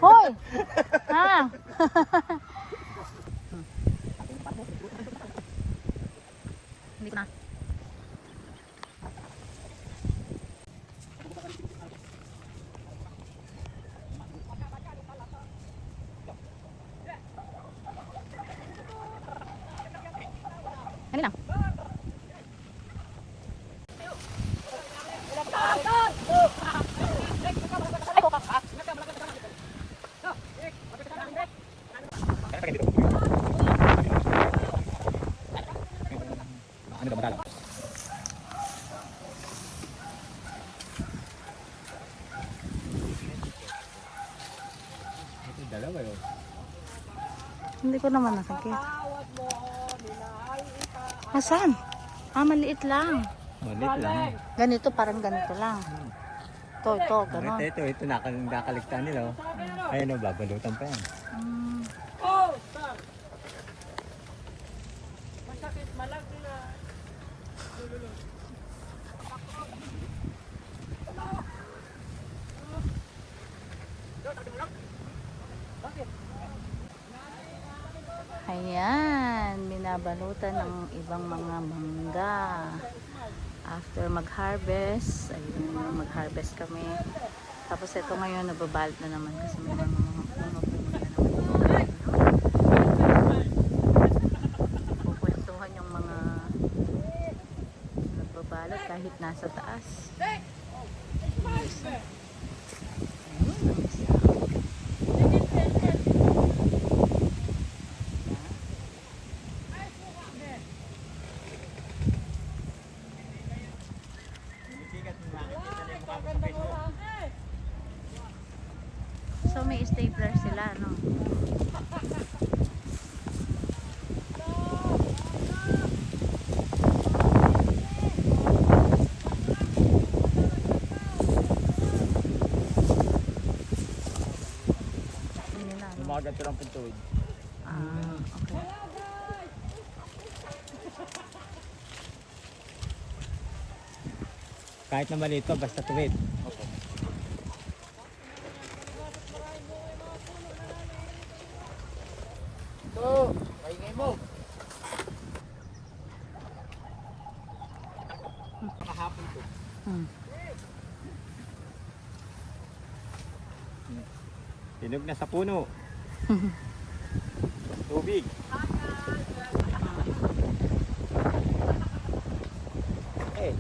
Hoy! Ha? Hindi ko na. Dali lang. Ano ba madala? Ito dalawa yun. Hindi ko naman nakakita. Asan? Ah, maliit lang. Malit lang. Ganito, parang ganito lang. Ito, gano'n. Ito nakaligtaan nila. Ayun o, babalutan pa yan. Mm. Ayan, binabalutan ng ibang mga mangga. After mag-harvest, ayun, mag-harvest kami. Tapos ito ngayon, nababalot na naman kasi may mga puno-puno na naman. Pupwentuhan yung mga nagbabalot kahit nasa taas. Yes. So may stapler sila, no? Umagat ko lang pintuid. Ah, okay. Kahit na maliit pa, basta tuwid. Okay. Ito, kaingay mo. Kahapon to. Tinog na sa puno. Tubig. Eh.